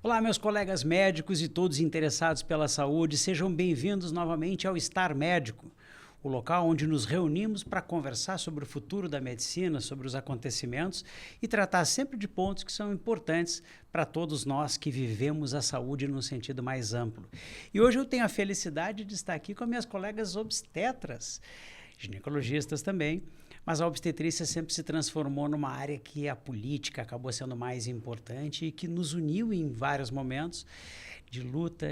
Olá, meus colegas médicos e todos interessados pela saúde, sejam bem-vindos novamente ao Estar Médico, o local onde nos reunimos para conversar sobre o futuro da medicina, sobre os acontecimentos e tratar sempre de pontos que são importantes para todos nós que vivemos a saúde num sentido mais amplo. E hoje eu tenho a felicidade de estar aqui com minhas colegas obstetras, ginecologistas também, mas a obstetrícia sempre se transformou numa área que a política acabou sendo mais importante e que nos uniu em vários momentos de luta,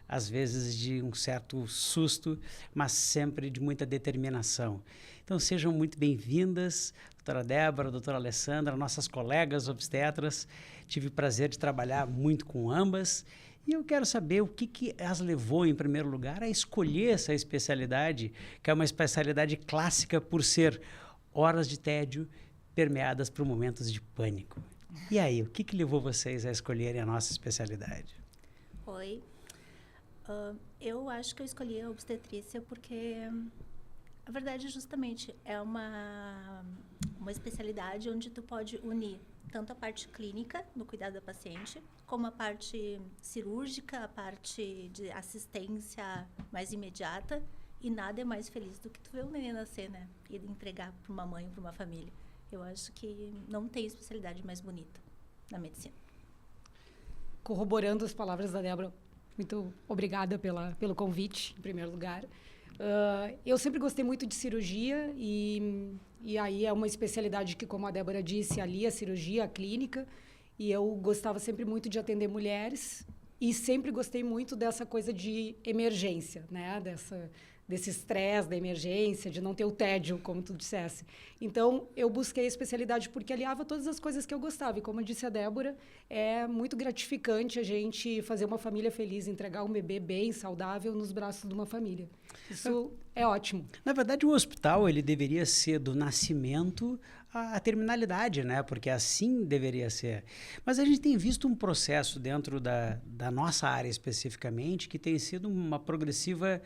às vezes de um certo susto, mas sempre de muita determinação. Então sejam muito bem-vindas, doutora Débora, doutora Alessandra, nossas colegas obstetras. Tive o prazer de trabalhar muito com ambas. E eu quero saber o que as levou, em primeiro lugar, a escolher essa especialidade, que é uma especialidade clássica por ser horas de tédio permeadas por momentos de pânico. E aí, o que levou vocês a escolherem a nossa especialidade? Oi. Eu acho que eu escolhi a obstetrícia porque, a verdade, justamente, é uma especialidade onde tu pode unir tanto a parte clínica, no cuidado da paciente, como a parte cirúrgica, a parte de assistência mais imediata. E nada é mais feliz do que tu ver um neném nascer, né? E entregar para uma mãe, para uma família. Eu acho que não tem especialidade mais bonita na medicina. Corroborando as palavras da Débora, muito obrigada pelo convite, em primeiro lugar. Eu sempre gostei muito de cirurgia e aí é uma especialidade que, como a Débora disse, ali a cirurgia, a clínica, e eu gostava sempre muito de atender mulheres e sempre gostei muito dessa coisa de emergência, né? Desse estresse da emergência, de não ter o tédio, como tu dissesse. Então, eu busquei a especialidade porque aliava todas as coisas que eu gostava. E como disse a Débora, é muito gratificante a gente fazer uma família feliz, entregar um bebê bem, saudável, nos braços de uma família. Isso é ótimo. Na verdade, o hospital ele deveria ser do nascimento à terminalidade, né? Porque assim deveria ser. Mas a gente tem visto um processo dentro da nossa área especificamente que tem sido uma progressiva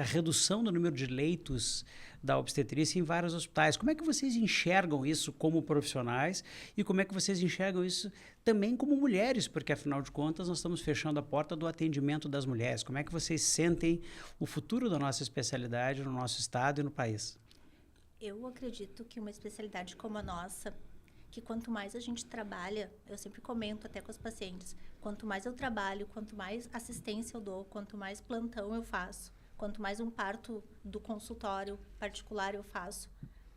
redução do número de leitos da obstetrícia em vários hospitais. Como é que vocês enxergam isso como profissionais e como é que vocês enxergam isso também como mulheres? Porque, afinal de contas, nós estamos fechando a porta do atendimento das mulheres. Como é que vocês sentem o futuro da nossa especialidade no nosso estado e no país? Eu acredito que uma especialidade como a nossa, que quanto mais a gente trabalha, eu sempre comento até com os pacientes, quanto mais eu trabalho, quanto mais assistência eu dou, quanto mais plantão eu faço, quanto mais um parto do consultório particular eu faço,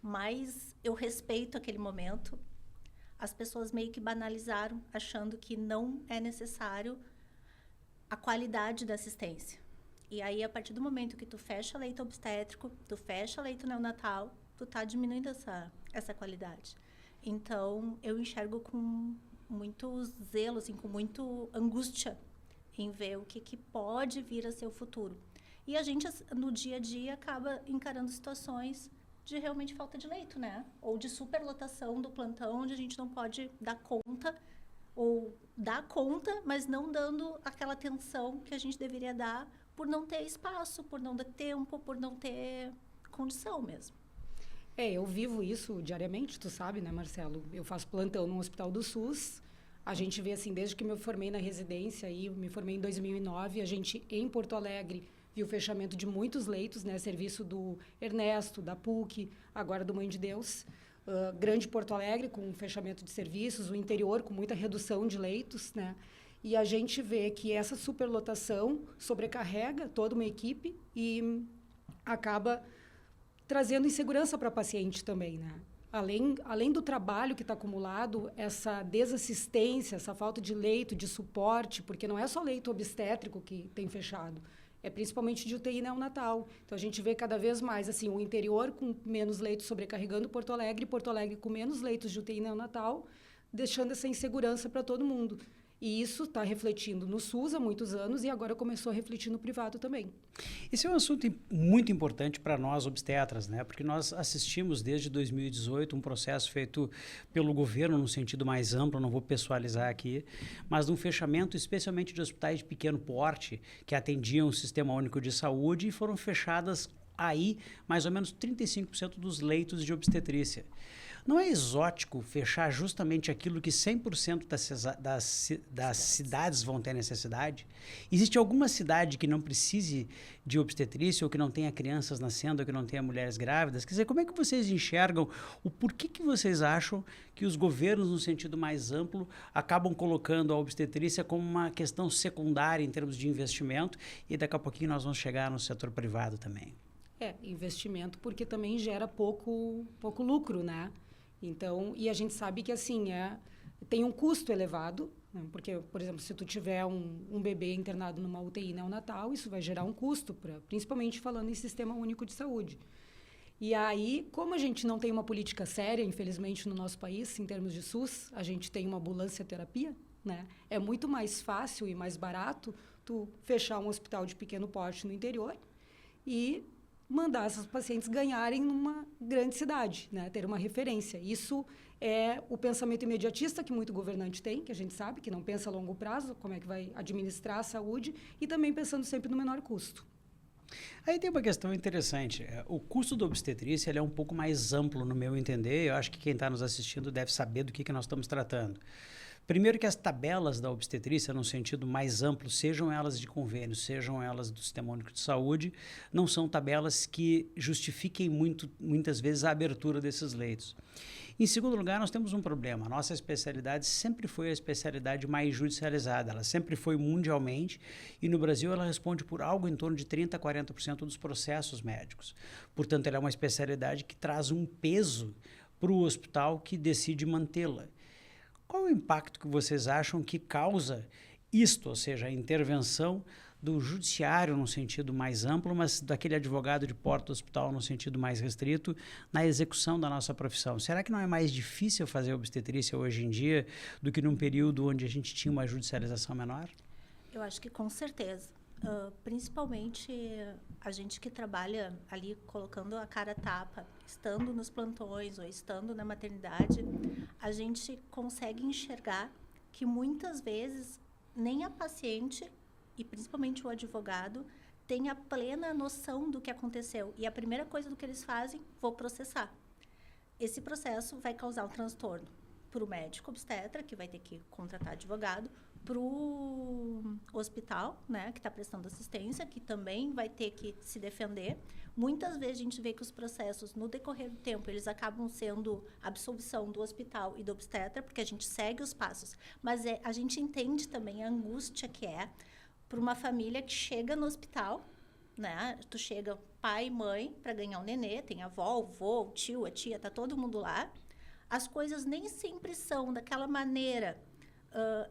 mais eu respeito aquele momento. As pessoas meio que banalizaram, achando que não é necessário a qualidade da assistência. E aí, a partir do momento que tu fecha leito obstétrico, tu fecha leito neonatal, tu tá diminuindo essa qualidade. Então, eu enxergo com muito zelo, assim, com muito angústia em ver o que pode vir a ser o futuro. E a gente, no dia a dia, acaba encarando situações de realmente falta de leito, né? Ou de superlotação do plantão, onde a gente não pode dar conta, ou dar conta, mas não dando aquela atenção que a gente deveria dar por não ter espaço, por não ter tempo, por não ter condição mesmo. Eu vivo isso diariamente, tu sabe, né, Marcelo? Eu faço plantão no Hospital do SUS. A gente vê, assim, desde que me formei na residência, me formei em 2009, a gente, em Porto Alegre, viu o fechamento de muitos leitos, né? Serviço do Ernesto, da PUC, agora do Mãe de Deus. Grande Porto Alegre, com fechamento de serviços, o interior com muita redução de leitos, né? E a gente vê que essa superlotação sobrecarrega toda uma equipe e acaba trazendo insegurança para a paciente também, né? Além do trabalho que está acumulado, essa desassistência, essa falta de leito, de suporte, porque não é só leito obstétrico que tem fechado, é principalmente de UTI neonatal. Então, a gente vê cada vez mais assim, o interior com menos leitos sobrecarregando Porto Alegre com menos leitos de UTI neonatal, deixando essa insegurança para todo mundo. E isso está refletindo no SUS há muitos anos e agora começou a refletir no privado também. Esse é um assunto muito importante para nós obstetras, né? Porque nós assistimos desde 2018 um processo feito pelo governo no sentido mais amplo, não vou pessoalizar aqui, mas de um fechamento especialmente de hospitais de pequeno porte que atendiam o Sistema Único de Saúde e foram fechadas aí mais ou menos 35% dos leitos de obstetrícia. Não é exótico fechar justamente aquilo que 100% das cidades vão ter necessidade? Existe alguma cidade que não precise de obstetrícia ou que não tenha crianças nascendo ou que não tenha mulheres grávidas? Quer dizer, como é que vocês enxergam o porquê que vocês acham que os governos, no sentido mais amplo, acabam colocando a obstetrícia como uma questão secundária em termos de investimento e daqui a pouquinho nós vamos chegar no setor privado também? Investimento porque também gera pouco lucro, né? Então, e a gente sabe que assim tem um custo elevado, né? Porque, por exemplo, se tu tiver um bebê internado numa UTI neonatal, isso vai gerar um custo, principalmente falando em sistema único de saúde. E aí, como a gente não tem uma política séria, infelizmente, no nosso país, em termos de SUS, a gente tem uma ambulância terapia, né? É muito mais fácil e mais barato tu fechar um hospital de pequeno porte no interior e mandar essas pacientes ganharem numa grande cidade, né? Ter uma referência. Isso é o pensamento imediatista que muito governante tem, que a gente sabe, que não pensa a longo prazo, como é que vai administrar a saúde, e também pensando sempre no menor custo. Aí tem uma questão interessante. O custo da obstetrícia ele é um pouco mais amplo, no meu entender. Eu acho que quem está nos assistindo deve saber do que nós estamos tratando. Primeiro que as tabelas da obstetrícia, no sentido mais amplo, sejam elas de convênio, sejam elas do Sistema Único de Saúde, não são tabelas que justifiquem muitas vezes a abertura desses leitos. Em segundo lugar, nós temos um problema. A nossa especialidade sempre foi a especialidade mais judicializada. Ela sempre foi mundialmente e no Brasil ela responde por algo em torno de 30% a 40% dos processos médicos. Portanto, ela é uma especialidade que traz um peso para o hospital que decide mantê-la. Qual o impacto que vocês acham que causa isto, ou seja, a intervenção do judiciário no sentido mais amplo, mas daquele advogado de porta do hospital no sentido mais restrito, na execução da nossa profissão? Será que não é mais difícil fazer obstetrícia hoje em dia do que num período onde a gente tinha uma judicialização menor? Eu acho que com certeza. Principalmente a gente que trabalha ali colocando a cara a tapa, estando nos plantões ou estando na maternidade, a gente consegue enxergar que muitas vezes nem a paciente e principalmente o advogado tem a plena noção do que aconteceu. E a primeira coisa do que eles fazem, vou processar. Esse processo vai causar um transtorno para o médico obstetra, que vai ter que contratar advogado, para o hospital, né, que está prestando assistência, que também vai ter que se defender. Muitas vezes a gente vê que os processos, no decorrer do tempo, eles acabam sendo absolvição do hospital e do obstetra, porque a gente segue os passos. Mas a gente entende também a angústia que é para uma família que chega no hospital, né? Tu chega pai e mãe para ganhar um nenê, tem a avó, o vô, o tio, a tia, tá todo mundo lá. As coisas nem sempre são daquela maneira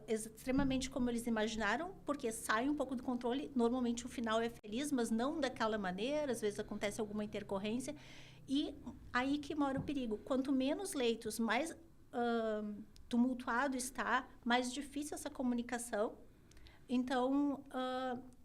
extremamente como eles imaginaram, porque sai um pouco do controle. Normalmente o final é feliz, mas não daquela maneira. Às vezes acontece alguma intercorrência. E aí que mora o perigo. Quanto menos leitos, mais tumultuado está, mais difícil essa comunicação. Então,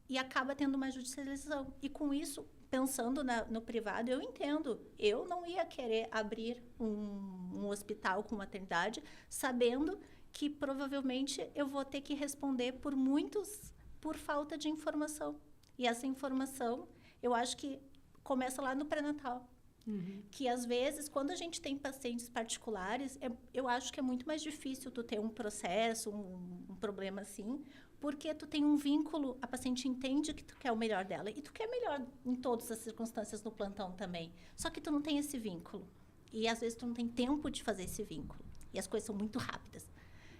e acaba tendo uma judicialização. E com isso, pensando no privado, eu entendo. Eu não ia querer abrir um hospital com maternidade, sabendo que provavelmente eu vou ter que responder por falta de informação. E essa informação, eu acho que começa lá no pré-natal. Uhum. Que às vezes, quando a gente tem pacientes particulares, eu acho que é muito mais difícil tu ter um processo, um problema assim, porque tu tem um vínculo, a paciente entende que tu quer o melhor dela, e tu quer melhor em todas as circunstâncias no plantão também. Só que tu não tem esse vínculo. E às vezes tu não tem tempo de fazer esse vínculo. E as coisas são muito rápidas.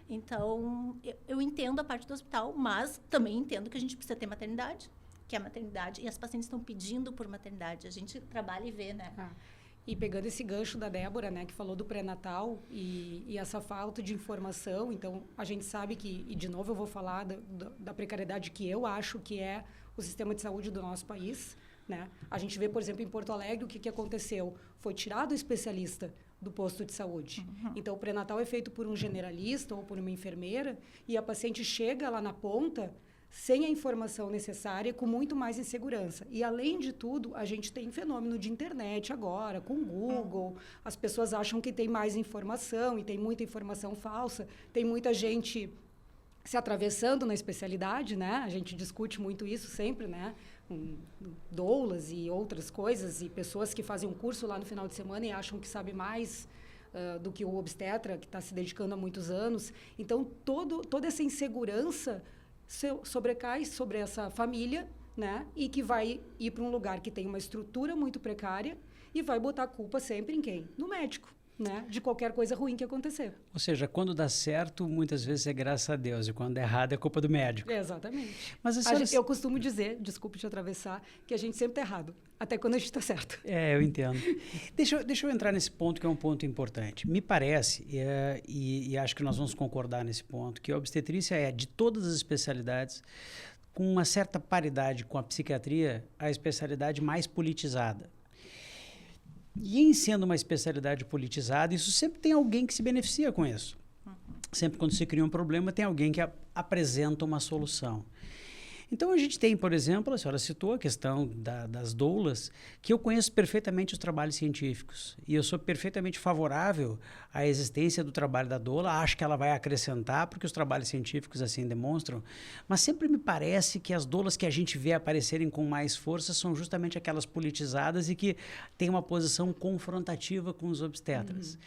Então, eu entendo a parte do hospital, mas também entendo que a gente precisa ter maternidade, que é a maternidade, e as pacientes estão pedindo por maternidade. A gente trabalha e vê, né? E pegando esse gancho da Débora, né, que falou do pré-natal e essa falta de informação, então a gente sabe que, e de novo eu vou falar da precariedade que eu acho que é o sistema de saúde do nosso país, né? A gente vê, por exemplo, em Porto Alegre, o que aconteceu? Foi tirado o especialista do posto de saúde. Uhum. Então, o pré-natal é feito por um generalista ou por uma enfermeira e a paciente chega lá na ponta sem a informação necessária, com muito mais insegurança. E, além de tudo, a gente tem fenômeno de internet agora, com o Google. As pessoas acham que tem mais informação e tem muita informação falsa. Tem muita gente se atravessando na especialidade, né? A gente discute muito isso sempre, né? doulas e outras coisas, e pessoas que fazem um curso lá no final de semana e acham que sabe mais do que o obstetra, que está se dedicando há muitos anos. Então, toda essa insegurança sobrecai sobre essa família, né? E que vai ir para um lugar que tem uma estrutura muito precária e vai botar a culpa sempre em quem? No médico, né? De qualquer coisa ruim que acontecer. Ou seja, quando dá certo, muitas vezes é graças a Deus, e quando dá errado é culpa do médico. Exatamente. Mas a senhora... Eu costumo dizer, desculpe te atravessar, que a gente sempre está errado, até quando a gente está certo. Eu entendo. Deixa eu entrar nesse ponto, que é um ponto importante. Me parece, e acho que nós vamos concordar nesse ponto, que a obstetrícia é, de todas as especialidades, com uma certa paridade com a psiquiatria, a especialidade mais politizada. E em sendo uma especialidade politizada, isso sempre tem alguém que se beneficia com isso. Sempre quando se cria um problema, tem alguém que apresenta uma solução. Então, a gente tem, por exemplo, a senhora citou a questão das doulas, que eu conheço perfeitamente os trabalhos científicos. E eu sou perfeitamente favorável à existência do trabalho da doula. Acho que ela vai acrescentar, porque os trabalhos científicos assim demonstram. Mas sempre me parece que as doulas que a gente vê aparecerem com mais força são justamente aquelas politizadas e que têm uma posição confrontativa com os obstetras.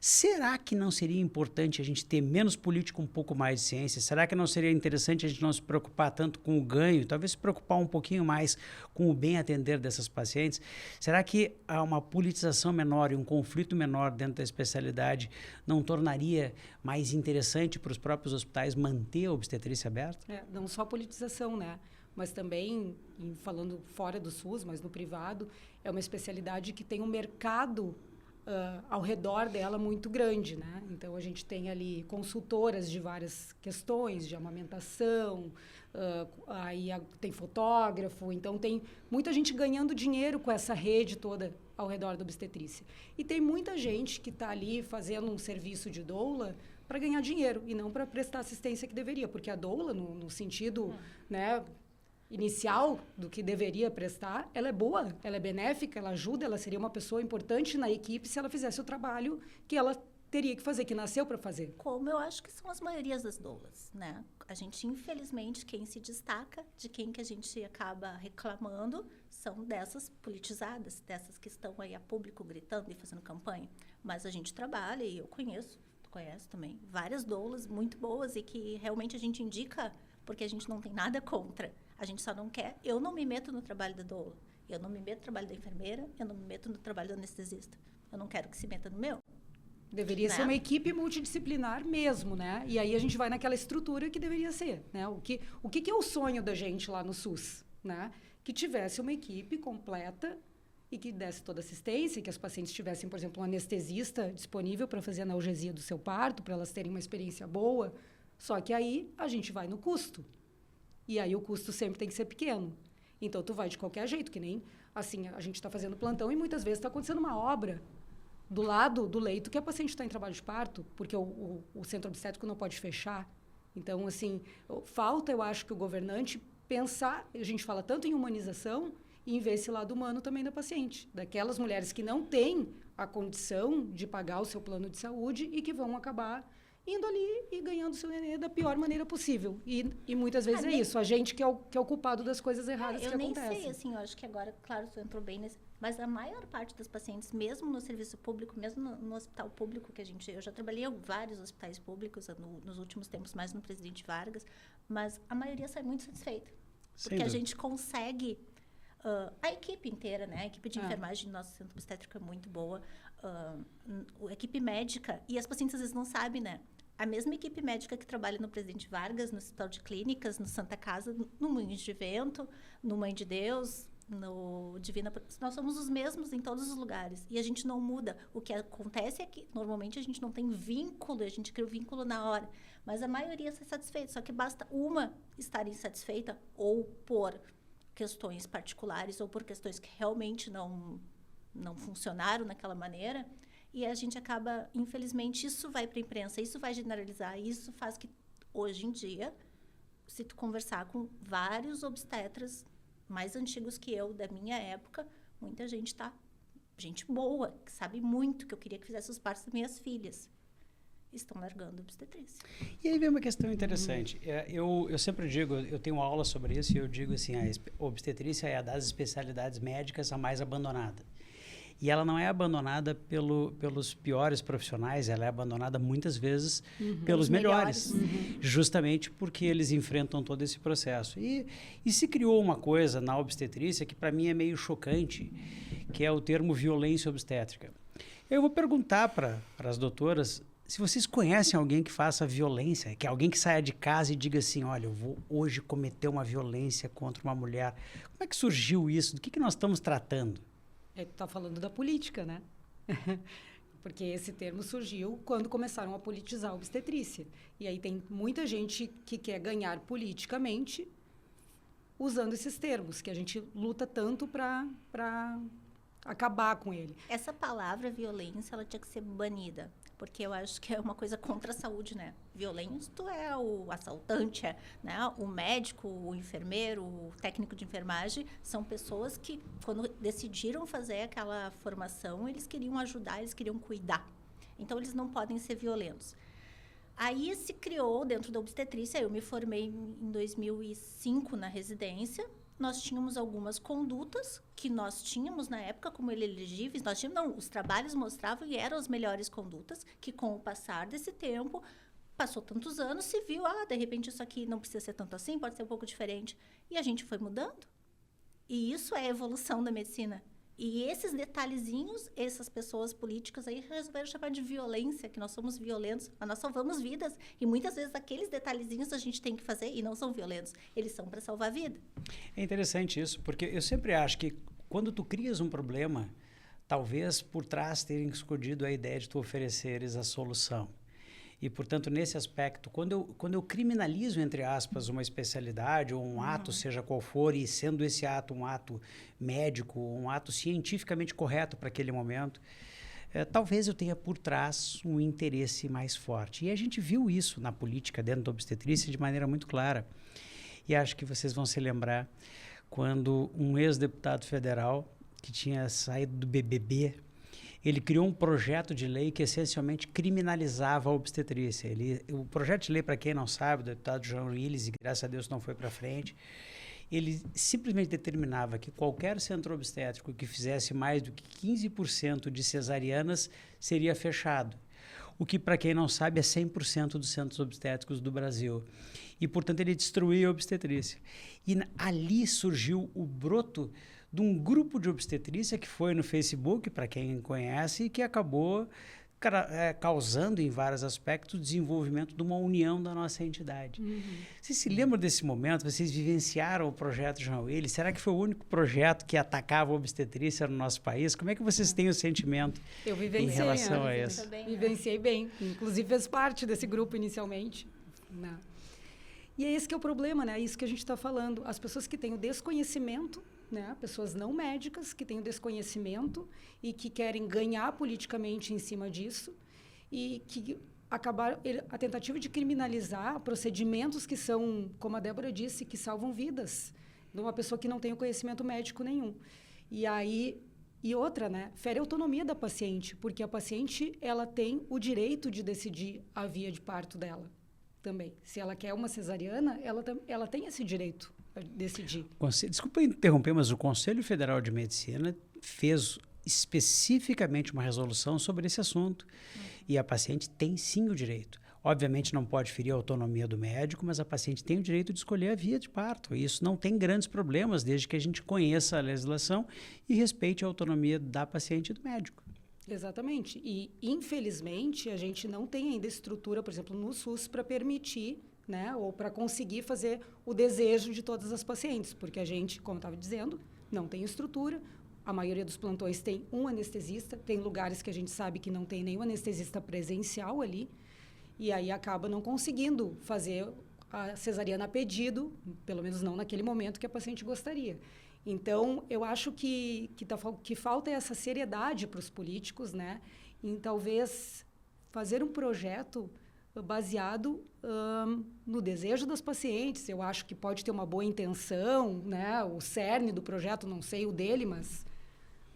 Será que não seria importante a gente ter menos político, um pouco mais de ciência? Será que não seria interessante a gente não se preocupar tanto com o ganho, talvez se preocupar um pouquinho mais com o bem atender dessas pacientes? Será que uma politização menor e um conflito menor dentro da especialidade não tornaria mais interessante para os próprios hospitais manter a obstetrícia aberta? Não só a politização, né? Mas também, falando fora do SUS, mas no privado, é uma especialidade que tem um mercado ao redor dela muito grande, né? Então, a gente tem ali consultoras de várias questões, de amamentação, aí tem fotógrafo, então tem muita gente ganhando dinheiro com essa rede toda ao redor da obstetrícia. E tem muita gente que está ali fazendo um serviço de doula para ganhar dinheiro e não para prestar assistência que deveria, porque a doula, no sentido, né, inicial do que deveria prestar, ela é boa, ela é benéfica, ela ajuda, ela seria uma pessoa importante na equipe se ela fizesse o trabalho que ela teria que fazer, que nasceu para fazer. Como eu acho que são as maiorias das doulas, né? A gente, infelizmente, quem se destaca, de quem que a gente acaba reclamando, são dessas politizadas, dessas que estão aí a público gritando e fazendo campanha. Mas a gente trabalha, e eu conheço, tu conhece também, várias doulas muito boas e que realmente a gente indica porque a gente não tem nada contra. A gente só não quer. Eu não me meto no trabalho da doula. Eu não me meto no trabalho da enfermeira. Eu não me meto no trabalho do anestesista. Eu não quero que se meta no meu. Deveria ser uma equipe multidisciplinar mesmo, né? E aí a gente vai naquela estrutura que deveria ser, né? O que é o sonho da gente lá no SUS, né? Que tivesse uma equipe completa e que desse toda assistência, que as pacientes tivessem, por exemplo, um anestesista disponível para fazer a analgesia do seu parto, para elas terem uma experiência boa. Só que aí a gente vai no custo. E aí o custo sempre tem que ser pequeno. Então, tu vai de qualquer jeito, que nem, assim, a gente está fazendo plantão e muitas vezes está acontecendo uma obra do lado do leito que a paciente está em trabalho de parto, porque o centro obstétrico não pode fechar. Então, assim, falta, eu acho, que o governante pensar, a gente fala tanto em humanização, e em ver esse lado humano também da paciente, daquelas mulheres que não têm a condição de pagar o seu plano de saúde e que vão acabar indo ali e ganhando seu nenê da pior maneira possível. E muitas vezes isso, a gente que é o culpado das coisas erradas que acontecem. Eu nem sei, assim, eu acho que agora, claro, tu entrou bem nesse... Mas a maior parte das pacientes, mesmo no serviço público, mesmo no hospital público, eu já trabalhei em vários hospitais públicos nos últimos tempos, mais no Presidente Vargas, mas a maioria sai muito satisfeita. Porque a gente consegue... a equipe inteira, né? A equipe de enfermagem do nosso centro obstétrico é muito boa. A equipe médica, e as pacientes às vezes não sabem, né? A mesma equipe médica que trabalha no Presidente Vargas, no Hospital de Clínicas, no Santa Casa, no Moinhos de Vento, no Mãe de Deus, no Divina... Nós somos os mesmos em todos os lugares. E a gente não muda. O que acontece é que, normalmente, a gente não tem vínculo, a gente cria o vínculo na hora. Mas a maioria está satisfeita. Só que basta uma estar insatisfeita ou por questões particulares ou por questões que realmente não funcionaram naquela maneira... E a gente acaba, infelizmente, isso vai para a imprensa, isso vai generalizar, isso faz que, hoje em dia, se tu conversar com vários obstetras mais antigos que eu, da minha época, muita gente boa, que sabe muito, que eu queria que fizesse os partos das minhas filhas. estão largando a obstetrícia. E aí vem uma questão interessante. Eu sempre digo, eu tenho aula sobre isso e eu digo assim, a obstetrícia é a das especialidades médicas a mais abandonada. E ela não é abandonada pelos piores profissionais, ela é abandonada muitas vezes pelos melhores. Justamente porque eles enfrentam todo esse processo. E se criou uma coisa na obstetrícia que para mim é meio chocante, que é o termo violência obstétrica. Eu vou perguntar para as doutoras se vocês conhecem alguém que faça violência, que é alguém que saia de casa e diga assim, olha, eu vou hoje cometer uma violência contra uma mulher. Como é que surgiu isso? Do que nós estamos tratando? Tu está falando da política, né? Porque esse termo surgiu quando começaram a politizar a obstetrícia. E aí tem muita gente que quer ganhar politicamente usando esses termos, que a gente luta tanto para acabar com ele. Essa palavra violência, ela tinha que ser banida, porque eu acho que é uma coisa contra a saúde, né? Violento é o assaltante, né? O médico, o enfermeiro, o técnico de enfermagem, são pessoas que, quando decidiram fazer aquela formação, eles queriam ajudar, eles queriam cuidar. Então, eles não podem ser violentos. Aí se criou, dentro da obstetrícia, eu me formei em 2005 na residência. Nós tínhamos algumas condutas que nós tínhamos na época como elegíveis. Nós tínhamos, não, os trabalhos mostravam e eram as melhores condutas, que com o passar desse tempo, passou tantos anos, se viu, de repente isso aqui não precisa ser tanto assim, pode ser um pouco diferente. E a gente foi mudando. E isso é a evolução da medicina. E esses detalhezinhos, essas pessoas políticas aí resolveram chamar de violência, que nós somos violentos, mas nós salvamos vidas. E muitas vezes aqueles detalhezinhos a gente tem que fazer e não são violentos. Eles são para salvar a vida. É interessante isso, porque eu sempre acho que quando tu crias um problema, talvez por trás tenha escondido a ideia de tu ofereceres a solução. E, portanto, nesse aspecto, quando eu criminalizo, entre aspas, uma especialidade ou um ato, seja qual for, e sendo esse ato um ato médico, um ato cientificamente correto para aquele momento, talvez eu tenha por trás um interesse mais forte. E a gente viu isso na política dentro da obstetrícia de maneira muito clara. E acho que vocês vão se lembrar quando um ex-deputado federal, que tinha saído do BBB, ele criou um projeto de lei que essencialmente criminalizava a obstetrícia. O projeto de lei, para quem não sabe, o deputado João Willis, e graças a Deus não foi para frente, ele simplesmente determinava que qualquer centro obstétrico que fizesse mais do que 15% de cesarianas seria fechado. O que, para quem não sabe, é 100% dos centros obstétricos do Brasil. E, portanto, ele destruía a obstetrícia. E ali surgiu o broto de um grupo de obstetrícia que foi no Facebook, para quem conhece, e que acabou causando, em vários aspectos, o desenvolvimento de uma união da nossa entidade. Vocês se lembram desse momento? Vocês vivenciaram o projeto João Willis? Será que foi o único projeto que atacava a obstetrícia no nosso país? Como é que vocês têm o sentimento em relação a isso? Vivenciei bem. Inclusive, fez parte desse grupo inicialmente. Não. E é esse que é o problema, né? É isso que a gente está falando. As pessoas que têm o desconhecimento, né? Pessoas não médicas que têm o desconhecimento e que querem ganhar politicamente em cima disso e que acabaram a tentativa de criminalizar procedimentos que são, como a Débora disse, que salvam vidas de uma pessoa que não tem o conhecimento médico nenhum. E outra, né? Fere a autonomia da paciente, porque a paciente ela tem o direito de decidir a via de parto dela também. Se ela quer uma cesariana, ela tem esse direito a decidir. Desculpa interromper, mas o Conselho Federal de Medicina fez especificamente uma resolução sobre esse assunto. E a paciente tem sim o direito. Obviamente não pode ferir a autonomia do médico, mas a paciente tem o direito de escolher a via de parto. E isso não tem grandes problemas, desde que a gente conheça a legislação e respeite a autonomia da paciente e do médico. Exatamente. E, infelizmente, a gente não tem ainda estrutura, por exemplo, no SUS, para permitir, né, ou para conseguir fazer o desejo de todas as pacientes, porque a gente, como estava dizendo, não tem estrutura. A maioria dos plantões tem um anestesista, tem lugares que a gente sabe que não tem nenhum anestesista presencial ali, e aí acaba não conseguindo fazer a cesariana a pedido, pelo menos não naquele momento que a paciente gostaria. Então, eu acho que falta essa seriedade para os políticos, né, em talvez fazer um projeto baseado no desejo das pacientes. Eu acho que pode ter uma boa intenção, né, o cerne do projeto, não sei o dele, mas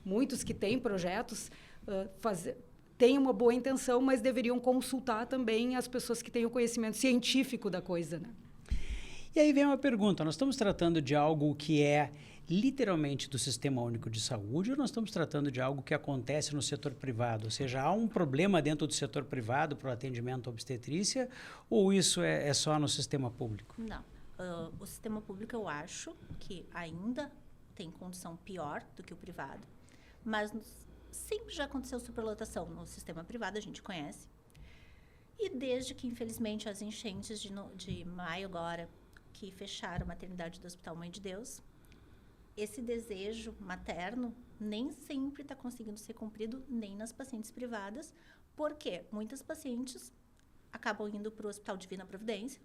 muitos que têm projetos têm uma boa intenção, mas deveriam consultar também as pessoas que têm o conhecimento científico da coisa, né? E aí vem uma pergunta, nós estamos tratando de algo que é literalmente do Sistema Único de Saúde ou nós estamos tratando de algo que acontece no setor privado? Ou seja, há um problema dentro do setor privado para o atendimento à obstetrícia ou isso é só no sistema público? Não. O sistema público, eu acho que ainda tem condição pior do que o privado, mas sempre já aconteceu superlotação no sistema privado, a gente conhece. E desde que, infelizmente, as enchentes de maio agora, que fecharam a maternidade do Hospital Mãe de Deus, esse desejo materno nem sempre está conseguindo ser cumprido nem nas pacientes privadas, porque muitas pacientes acabam indo para o Hospital Divina Providência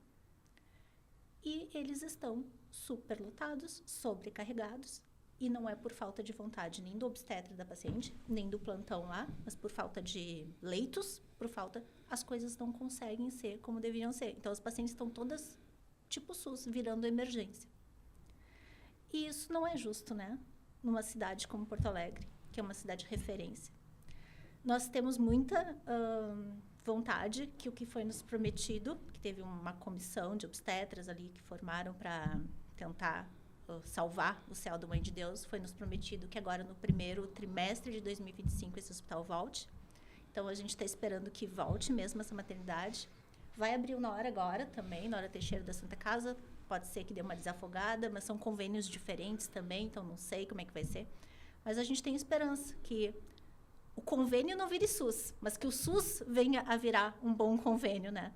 e eles estão superlotados, sobrecarregados, e não é por falta de vontade nem do obstetra da paciente, nem do plantão lá, mas por falta de leitos, as coisas não conseguem ser como deveriam ser. Então, as pacientes estão todas tipo SUS, virando emergência. E isso não é justo, né? Numa cidade como Porto Alegre, que é uma cidade referência. Nós temos muita vontade que o que foi nos prometido, que teve uma comissão de obstetras ali que formaram para tentar salvar o céu da Mãe de Deus, foi nos prometido que agora no primeiro trimestre de 2025 esse hospital volte. Então, a gente está esperando que volte mesmo essa maternidade. Vai abrir uma hora agora também, na Hora Teixeira da Santa Casa. Pode ser que dê uma desafogada, mas são convênios diferentes também, então não sei como é que vai ser. Mas a gente tem esperança que o convênio não vire SUS, mas que o SUS venha a virar um bom convênio, né?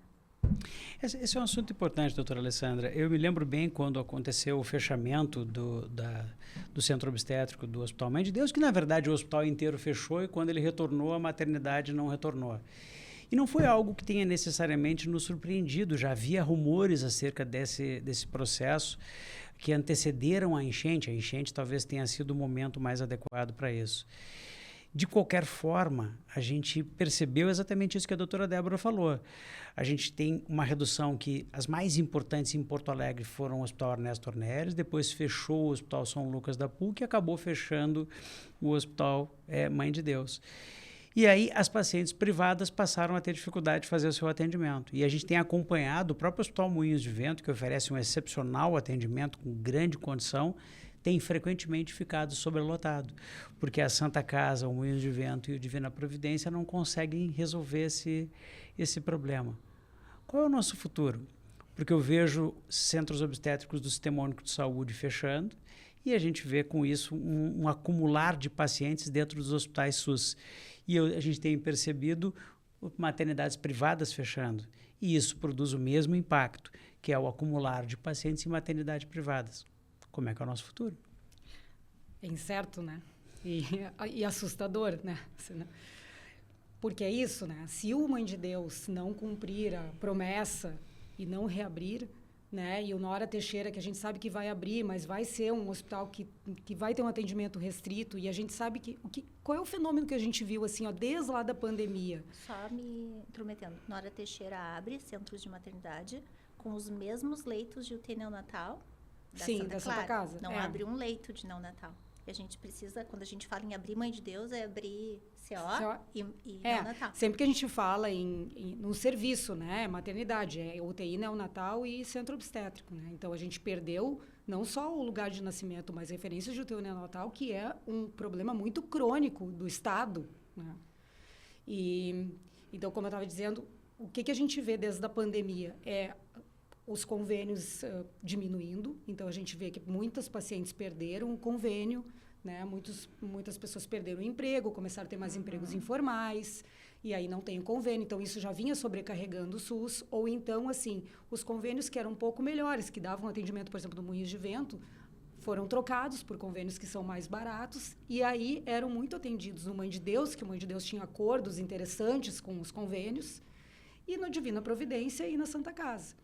Esse é um assunto importante, doutora Alessandra. Eu me lembro bem quando aconteceu o fechamento do centro obstétrico do Hospital Mãe de Deus, que na verdade o hospital inteiro fechou e quando ele retornou, a maternidade não retornou. E não foi algo que tenha necessariamente nos surpreendido, já havia rumores acerca desse processo que antecederam a enchente talvez tenha sido o momento mais adequado para isso. De qualquer forma, a gente percebeu exatamente isso que a doutora Débora falou. A gente tem uma redução que as mais importantes em Porto Alegre foram o Hospital Ernesto Orneres, depois fechou o Hospital São Lucas da PUC e acabou fechando o Hospital Mãe de Deus. E aí as pacientes privadas passaram a ter dificuldade de fazer o seu atendimento. E a gente tem acompanhado o próprio Hospital Moinhos de Vento, que oferece um excepcional atendimento com grande condição, tem frequentemente ficado sobrelotado, porque a Santa Casa, o Moinhos de Vento e o Divina Providência não conseguem resolver esse problema. Qual é o nosso futuro? Porque eu vejo centros obstétricos do Sistema Único de Saúde fechando e a gente vê com isso um acumular de pacientes dentro dos hospitais SUS. E a gente tem percebido maternidades privadas fechando. E isso produz o mesmo impacto, que é o acumular de pacientes em maternidades privadas. Como é que é o nosso futuro? É incerto, né? E assustador, né? Porque é isso, né? Se o Mãe de Deus não cumprir a promessa e não reabrir, né? E o Nora Teixeira, que a gente sabe que vai abrir, mas vai ser um hospital que vai ter um atendimento restrito, e a gente sabe qual é o fenômeno que a gente viu, assim, ó, desde lá da pandemia. Só me intrometendo. Nora Teixeira abre centros de maternidade com os mesmos leitos de UTI neonatal da Santa Casa. Não abre um leito de neonatal. E a gente precisa, quando a gente fala em abrir Mãe de Deus, é abrir CO e neonatal. Sempre que a gente fala no serviço, né, maternidade, é UTI neonatal e centro obstétrico, né? Então, a gente perdeu não só o lugar de nascimento, mas referências de UTI neonatal, que é um problema muito crônico do Estado, né? Então, como eu estava dizendo, o que a gente vê desde a pandemia é os convênios diminuindo. Então, a gente vê que muitas pacientes perderam o convênio, né? Muitas pessoas perderam o emprego, começaram a ter mais empregos informais, e aí não tem o convênio. Então, isso já vinha sobrecarregando o SUS. Ou então, assim, os convênios que eram um pouco melhores, que davam atendimento, por exemplo, no Moinhos de Vento, foram trocados por convênios que são mais baratos, e aí eram muito atendidos no Mãe de Deus, que o Mãe de Deus tinha acordos interessantes com os convênios, e no Divina Providência e na Santa Casa.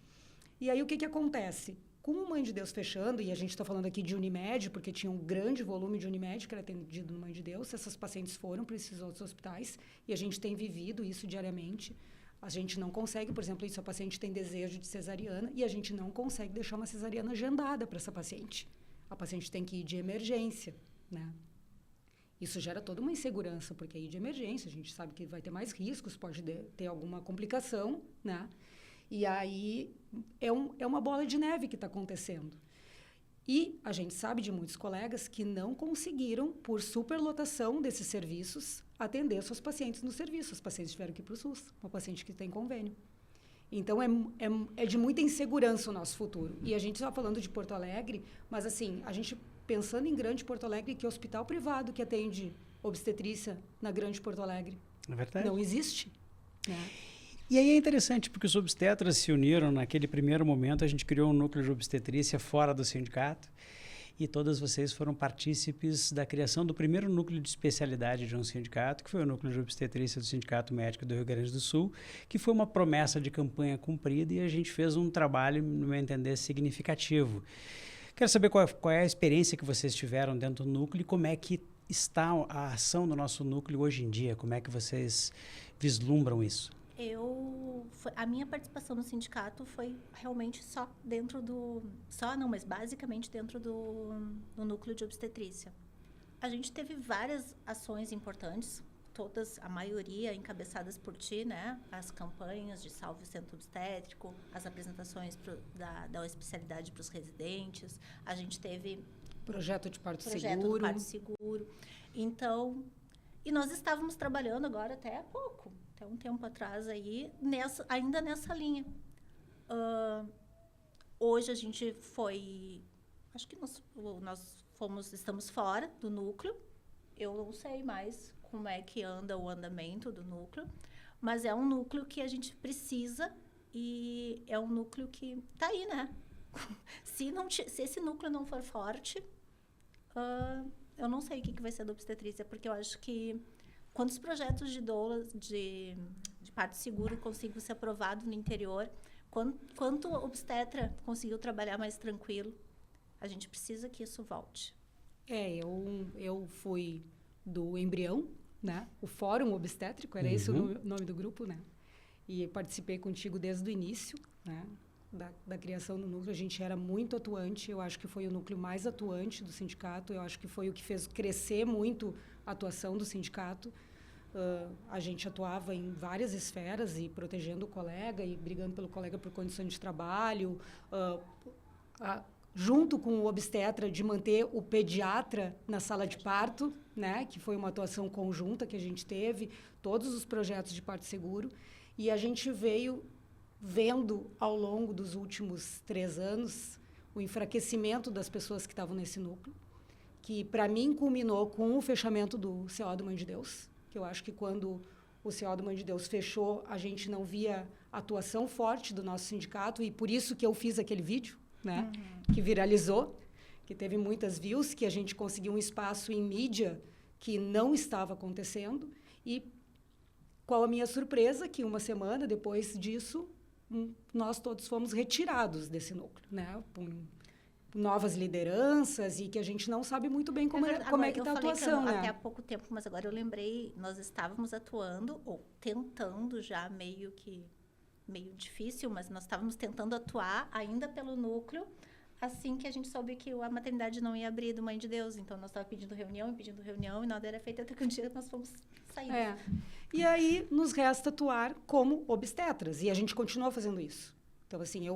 E aí, o que acontece? Com o Mãe de Deus fechando, e a gente está falando aqui de Unimed, porque tinha um grande volume de Unimed que era atendido no Mãe de Deus, essas pacientes foram para esses outros hospitais, e a gente tem vivido isso diariamente. A gente não consegue, por exemplo, se a paciente tem desejo de cesariana, e a gente não consegue deixar uma cesariana agendada para essa paciente. A paciente tem que ir de emergência, né? Isso gera toda uma insegurança, porque aí de emergência, a gente sabe que vai ter mais riscos, pode ter alguma complicação, né? E aí é uma bola de neve que está acontecendo. E a gente sabe de muitos colegas que não conseguiram, por superlotação desses serviços, atender seus pacientes no serviço. Os pacientes tiveram que ir para o SUS, uma paciente que tem convênio. Então, é de muita insegurança o nosso futuro. E a gente está falando de Porto Alegre, mas, assim, a gente pensando em Grande Porto Alegre, que hospital privado que atende obstetrícia na Grande Porto Alegre? É verdade. Não existe. Né? E aí é interessante, porque os obstetras se uniram naquele primeiro momento, a gente criou um núcleo de obstetrícia fora do sindicato, e todas vocês foram partícipes da criação do primeiro núcleo de especialidade de um sindicato, que foi o núcleo de obstetrícia do Sindicato Médico do Rio Grande do Sul, que foi uma promessa de campanha cumprida, e a gente fez um trabalho, no meu entender, significativo. Quero saber qual é a experiência que vocês tiveram dentro do núcleo e como é que está a ação do nosso núcleo hoje em dia, como é que vocês vislumbram isso? A minha participação no sindicato foi realmente só dentro do... mas basicamente dentro do núcleo de obstetrícia. A gente teve várias ações importantes, todas, a maioria encabeçadas por ti, né? As campanhas de Salve o Centro Obstétrico, as apresentações da especialidade para os residentes. A gente teve... Projeto de parto do parto seguro. Então, e nós estávamos trabalhando agora até há pouco, até um tempo atrás aí, ainda nessa linha. Hoje a gente foi... Acho que estamos fora do núcleo. Eu não sei mais como é que anda o andamento do núcleo, mas é um núcleo que a gente precisa e é um núcleo que está aí, né? Se esse núcleo não for forte, eu não sei o que vai ser da obstetrícia, porque eu acho que quantos projetos de doulas, de parto seguro conseguiu ser aprovado no interior, quanto obstetra conseguiu trabalhar mais tranquilo, a gente precisa que isso volte. Eu fui do Embrião, né? O Fórum Obstétrico, era esse o nome do grupo, né? E participei contigo desde o início, né? Da criação do núcleo. A gente era muito atuante, eu acho que foi o núcleo mais atuante do sindicato, eu acho que foi o que fez crescer muito a atuação do sindicato. A gente atuava em várias esferas e protegendo o colega e brigando pelo colega por condições de trabalho, junto com o obstetra, de manter o pediatra na sala de parto, né, que foi uma atuação conjunta que a gente teve, todos os projetos de parto seguro, e a gente veio vendo ao longo dos últimos 3 anos o enfraquecimento das pessoas que estavam nesse núcleo, que para mim culminou com o fechamento do CO do Mãe de Deus, que eu acho que quando o CO do Mãe de Deus fechou, a gente não via atuação forte do nosso sindicato, e por isso que eu fiz aquele vídeo, né, que viralizou, que teve muitas views, que a gente conseguiu um espaço em mídia que não estava acontecendo, e qual a minha surpresa, que uma semana depois disso, nós todos fomos retirados desse núcleo, né, por novas lideranças, e que a gente não sabe muito bem como é que está a atuação, né? Até há pouco tempo, mas agora eu lembrei, nós estávamos atuando, ou tentando já meio difícil, mas nós estávamos tentando atuar ainda pelo núcleo, assim que a gente soube que a maternidade não ia abrir do Mãe de Deus. Então, nós estávamos pedindo reunião, e nada era feito até que um dia nós fomos sair. E aí, nos resta atuar como obstetras, e a gente continua fazendo isso. Então, assim,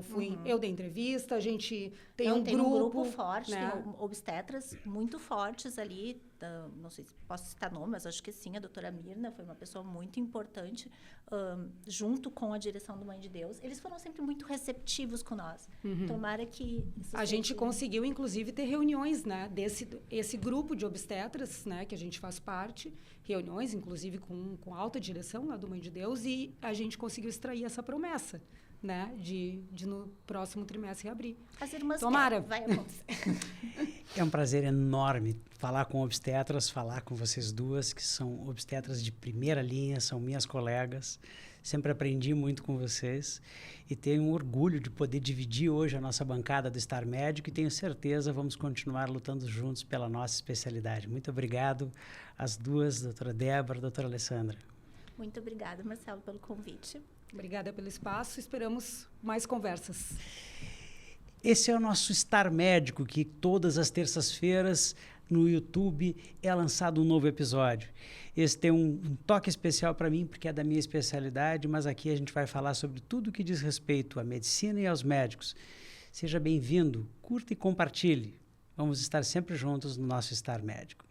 eu dei entrevista, a gente tem um grupo forte, né? Tem obstetras muito fortes ali, não sei se posso citar nome, mas acho que sim, a doutora Mirna foi uma pessoa muito importante, junto com a direção do Mãe de Deus. Eles foram sempre muito receptivos com nós. Tomara que... A gente conseguiu, inclusive, ter reuniões, né, esse grupo de obstetras, né, que a gente faz parte, reuniões, inclusive, com alta direção lá do Mãe de Deus, e a gente conseguiu extrair essa promessa, né, de no próximo trimestre reabrir. As irmãs Tomara. Vai acontecer. É um prazer enorme falar com obstetras, falar com vocês duas, que são obstetras de primeira linha, são minhas colegas. Sempre aprendi muito com vocês e tenho um orgulho de poder dividir hoje a nossa bancada do Star Médico, e tenho certeza vamos continuar lutando juntos pela nossa especialidade. Muito obrigado às duas, doutora Débora, doutora Alessandra. Muito obrigada, Marcelo, pelo convite. Obrigada pelo espaço, esperamos mais conversas. Esse é o nosso Star Médico, que todas as terças-feiras, no YouTube é lançado um novo episódio. Esse tem um toque especial para mim, porque é da minha especialidade, mas aqui a gente vai falar sobre tudo que diz respeito à medicina e aos médicos. Seja bem-vindo, curta e compartilhe. Vamos estar sempre juntos no nosso Estar Médico.